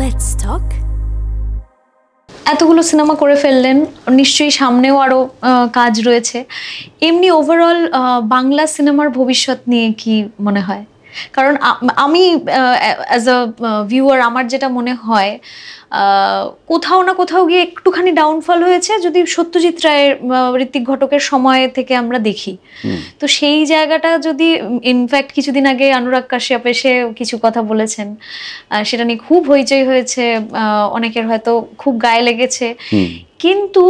Let's talk. এতগুলো cinema করে ফেললেন, নিশ্চয়ই সামনেও আরো কাজ রয়েছে। এমনি ওভারঅল বাংলা সিনেমার ভবিষ্যৎ নিয়ে কি মনে হয়? কারণ আমি অ্যাজ আ ভিউয়ার আমার যেটা মনে হয় কোথাও না কোথাও গিয়ে একটুখানি ডাউনফল হয়েছে যদি সত্যজিৎ রায়ের, ঋত্বিক ঘটকের সময় থেকে আমরা দেখি। তো সেই জায়গাটা যদি ইনফ্যাক্ট কিছুদিন আগে অনুরাগ কাশ্যপ এসে কিছু কথা বলেছেন, সেটা নিয়ে খুব হইচই হয়েছে, অনেকের হয়তো খুব গায়ে লেগেছে। কিন্তু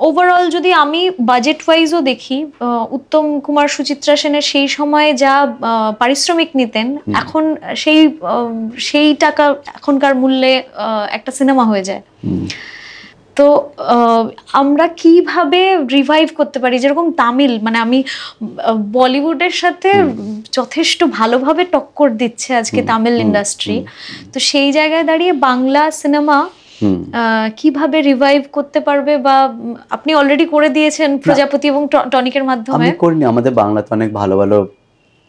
ওভারঅল যদি আমি বাজেট ওয়াইজও দেখি, উত্তম কুমার সুচিত্রা সেনের সেই সময়ে যা পারিশ্রমিক নিতেন, এখন সেই টাকা এখনকার মূল্যে একটা সিনেমা হয়ে যায়। তো আমরা কিভাবে রিভাইভ করতে পারি? যেরকম তামিল, মানে আমি বলিউডের সাথে যথেষ্ট ভালোভাবে টক্কর দিচ্ছে আজকে তামিল ইন্ডাস্ট্রি, তো সেই জায়গায় দাঁড়িয়ে বাংলা সিনেমা কিভাবে রিভাইভ করতে পারবে? বা আপনি অলরেডি করে দিয়েছেন প্রজাপতি এবং টনিকের মাধ্যমে। আমি করিনি, আমাদের বাংলাতে অনেক ভালো ভালো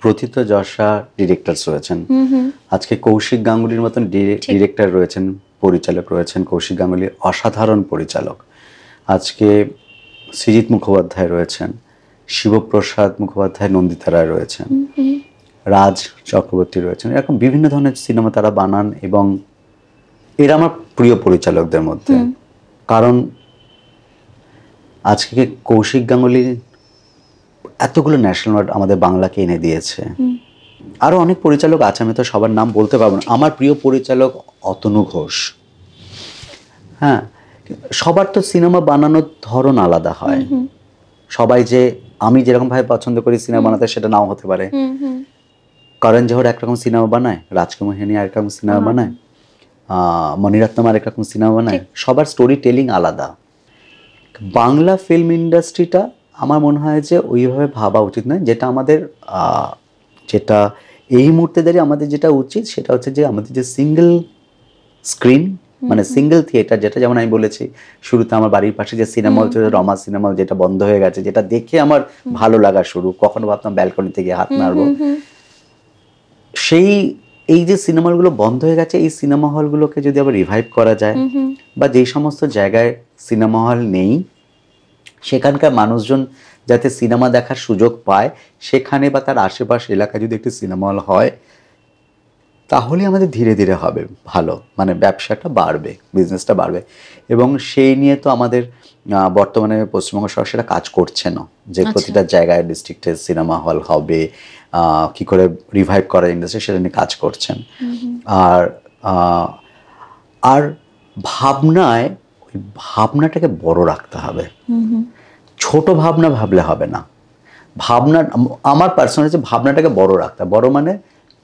প্রথিতযশা ডিরেক্টরস রয়েছেন। আজকে কৌশিক গাঙ্গুলির মতন ডিরেক্টর রয়েছেন, পরিচালক রয়েছেন। কৌশিক গাঙ্গুলি অসাধারণ পরিচালক। আজকে সৃজিত মুখোপাধ্যায় রয়েছেন, শিবপ্রসাদ মুখোপাধ্যায়, নন্দিতা রায় রয়েছেন, রাজ চক্রবর্তী রয়েছেন। এরকম বিভিন্ন ধরনের সিনেমা তারা বানান এবং এরা আমার প্রিয় পরিচালকদের মধ্যে। কারণ আজকে কৌশিক গাঙ্গুলি এতগুলো ন্যাশনাল অ্যাওয়ার্ড আমাদের বাংলাকে এনে দিয়েছে। আরো অনেক পরিচালক আছে, আমি তো সবার নাম বলতে পারবো না। আমার প্রিয় পরিচালক অতনু ঘোষ। হ্যাঁ, সবার তো সিনেমা বানানোর ধরন আলাদা হয়। সবাই যে আমি যেরকম ভাবে পছন্দ করি সিনেমা বানাতে সেটা নাও হতে পারে। করণ জোহর একরকম সিনেমা বানায়, রাজকুমার হিরানি আরেকরকম সিনেমা বানায়, মণিরত্নম আরেকরকম সিনেমা বানায়। সবার স্টোরি টেলিং আলাদা। বাংলা ফিল্ম ইন্ডাস্ট্রিটা আমার মনে হয় যে ওইভাবে ভাবা উচিত নয়। যেটা এই মুহূর্তে দাঁড়িয়ে আমাদের যেটা উচিত সেটা হচ্ছে যে আমাদের যে সিঙ্গেল স্ক্রিন, মানে সিঙ্গেল থিয়েটার, যেটা যেমন আমি বলেছি শুরুতে আমার বাড়ির পাশে যে সিনেমা হচ্ছে রমা সিনেমা, যেটা বন্ধ হয়ে গেছে, যেটা দেখে আমার ভালো লাগা শুরু, কখনো ভাবতাম ব্যালকনিতে গিয়ে হাত নাড়বো। এই যে সিনেমাগুলো বন্ধ হয়ে গেছে, এই সিনেমা হলগুলোকে যদি আবার রিভাইভ করা যায়, বা যেই সমস্ত জায়গায় সিনেমা হল নেই সেখানকার মানুষজন যাতে সিনেমা দেখার সুযোগ পায়, সেখানে বা তার আশেপাশ এলাকায় যদি একটি সিনেমা হল হয়, তাহলে আমাদের ধীরে ধীরে হবে ভালো, মানে ব্যবসাটা বাড়বে, বিজনেসটা বাড়বে। এবং সেই নিয়ে তো আমাদের বর্তমানে পশ্চিমবঙ্গ সরকার সেটা কাজ করছে না, যে প্রতিটা জায়গায় ডিস্ট্রিক্টে সিনেমা হল হবে, কি করে রিভাইভ করা ইন্ডাস্ট্রি, সেটা নিয়ে কাজ করছেন। আর ভাবনায় ওই ভাবনাটাকে বড় রাখতে হবে, ছোট ভাবনা ভাবলে হবে না। ভাবনা আমার পার্সোনাল হচ্ছে ভাবনাটাকে বড় রাখতে, বড় মানে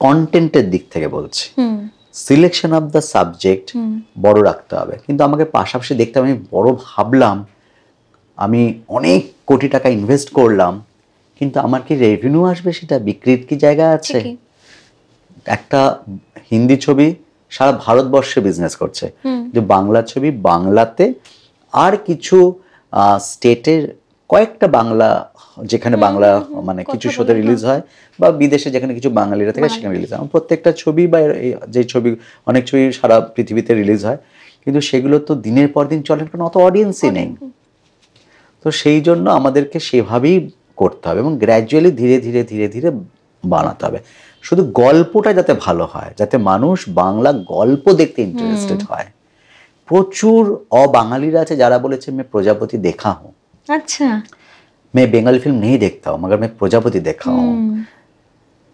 কন্টেন্টের দিক থেকে বলছি, সিলেকশন অফ দ্য সাবজেক্ট বড় রাখতে হবে। কিন্তু আমাকে পাশাপাশি দেখতে হবে, আমি বড় ভাবলাম, আমি অনেক কোটি টাকা ইনভেস্ট করলাম, কিন্তু আমার কি রেভিনিউ আসবে, সেটা বিক্রির কি জায়গা আছে? একটা হিন্দি ছবি সারা ভারতবর্ষে বিজনেস করছে, যে বাংলা ছবি বাংলাতে আর কিছু স্টেটের কয়েকটা বাংলা, যেখানে বাংলা মানে কিছু শোতে রিলিজ হয়, বা বিদেশে যেখানে কিছু বাঙালিরা থাকে সেখানে রিলিজ হয়। প্রত্যেকটা ছবি বা যে ছবি, অনেক ছবি সারা পৃথিবীতে রিলিজ হয়, কিন্তু সেগুলো তো দিনের পর দিন চলে, কারণ অত অডিয়েন্সই নেই। তো সেই জন্য আমাদেরকে সেভাবেই করতে হবে এবং গ্র্যাজুয়ালি ধীরে ধীরে ধীরে ধীরে বানাতে হবে। শুধু গল্পটা যাতে ভালো হয়, যাতে মানুষ বাংলা গল্প দেখতে ইন্টারেস্টেড হয়। প্রচুর অবাঙালিরা আছে যারা বলেছে मैं प्रजापति देखा हूँ, আচ্ছা, मैं बेंगाली फिल्म नहीं देखता हूँ मगर मैं प्रजापति देखा हूँ।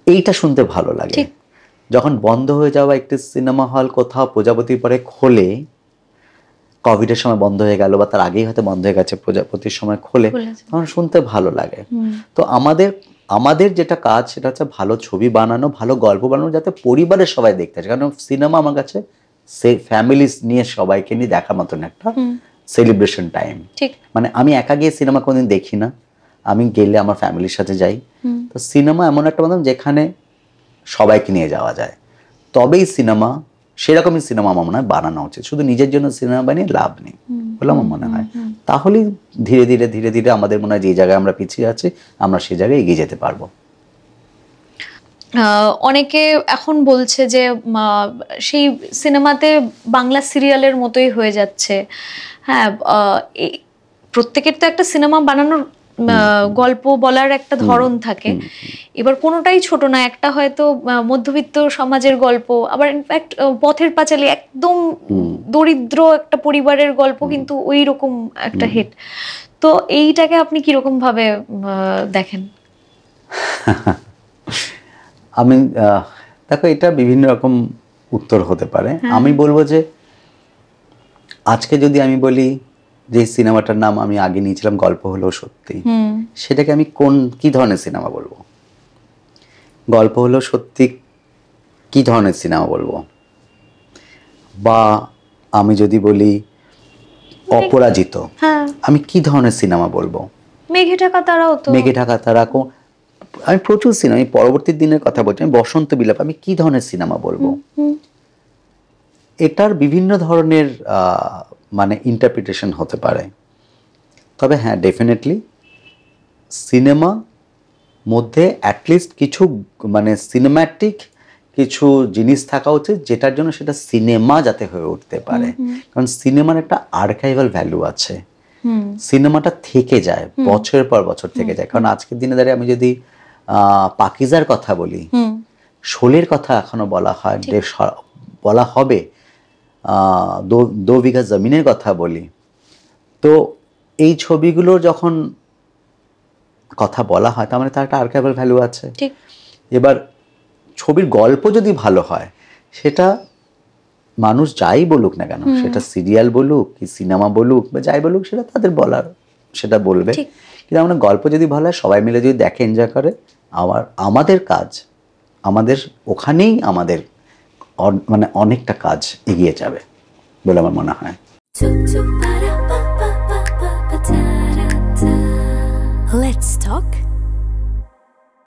এইটা শুনতে ভালো লাগে। যখন বন্ধ হয়ে যাওয়া একটি সিনেমা হল কোথাও প্রজাপতির পরে খোলে, কোভিডের সময় বন্ধ হয়ে গেল বা তার আগেই হয়তো বন্ধ হয়ে গেছে, প্রজাপতির সময় খোলে, তখন শুনতে ভালো লাগে। তো আমাদের যেটা কাজ সেটা হচ্ছে ভালো ছবি বানানো, ভালো গল্প বানানো, যাতে পরিবারের সবাই দেখতে আসে। কারণ সিনেমা আমার কাছে সেই ফ্যামিলি নিয়ে সবাইকে নিয়ে দেখার মতন একটা সেলিব্রেশন টাইম। মানে আমি একা গিয়ে সিনেমা কোনোদিন দেখি না, আমি গেলে আমার ফ্যামিলির সাথে যাই। তো সিনেমা এমন একটা মাধ্যম যেখানে সবাইকে নিয়ে যাওয়া যায়, তবেই সিনেমা, সেরকমই সিনেমা আমার মনে হয় বানানো উচিত। শুধু নিজের জন্য সিনেমা বানিয়ে লাভ নেই বলে আমার মনে হয়। তাহলেই ধীরে ধীরে ধীরে ধীরে আমাদের মনে হয় যে জায়গায় আমরা পিছিয়ে আছি, আমরা সেই জায়গায় এগিয়ে যেতে পারবো। অনেকে এখন বলছে যে সেই সিনেমাতে বাংলা সিরিয়ালের মতোই হয়ে যাচ্ছে। হ্যাঁ, প্রত্যেকের তো একটা সিনেমা বানানোর গল্প বলার একটা ধরন থাকে, এবার কোনোটাই ছোট না, একটা হয়তো মধ্যবিত্ত সমাজের গল্প, আবার ইনফ্যাক্ট পথের পাঁচালী একদম দরিদ্র একটা পরিবারের গল্প, কিন্তু ওই রকম একটা হিট। তো এইটাকে আপনি কিরকম ভাবে দেখেন? আমি দেখো, এটা বিভিন্ন রকম উত্তর হতে পারে। আমি বলবো যে আজকে যদি আমি বলি যে সিনেমাটার নাম আমি আগে নিয়েছিলাম গল্প হলো সত্যি, সেটাকে আমি কি ধরনের সিনেমা বলবো? গল্প হলো সত্যি কি ধরনের সিনেমা বলবো? বা আমি যদি বলি অপরাজিত, আমি কি ধরনের সিনেমা বলবো? মেঘে ঢাকা তারাও তো, মেঘে ঢাকা তারা, আমি প্রচুর সিনেমা, আমি পরবর্তী দিনের কথা বলছি, আমি বসন্ত বিলাপ, আমি কি ধরনের সিনেমা বলবো? এটার বিভিন্ন ধরনের মানে ইন্টারপ্রিটেশন হতে পারে। তবে হ্যাঁ, ডেফিনেটলি সিনেমা মধ্যে অ্যাটলিস্ট কিছু মানে সিনেম্যাটিক কিছু জিনিস থাকা উচিত, যেটার জন্য সেটা সিনেমা যাতে হয়ে উঠতে পারে। কারণ সিনেমার একটা আর্কাইভাল ভ্যালু আছে, সিনেমাটা থেকে যায় বছরের পর বছর থেকে যায়। কারণ আজকের দিনে দাঁড়িয়ে আমি যদি পাকিজার কথা বলি, শোলের কথা এখনো বলা হয়, বলা হবে, দো বিঘা জমিনের কথা বলি, তো এই ছবিগুলো যখন কথা বলা হয় তার মানে তার একটা আর্কাইভাল ভ্যালু আছে। এবার ছবির গল্প যদি ভালো হয়, সেটা মানুষ যাই বলুক না কেন, সেটা সিরিয়াল বলুক কি সিনেমা বলুক বা যাই বলুক, সেটা তাদের বলার, সেটা বলবে। কিন্তু আমরা গল্প যদি ভালো হয়, সবাই মিলে যদি দেখে, এনজয় করে, আমাদের কাজ, আমাদের ওখানেই আমাদের মানে অনেকটা কাজ এগিয়ে যাবে বলে আমার মনে হয়। Let's talk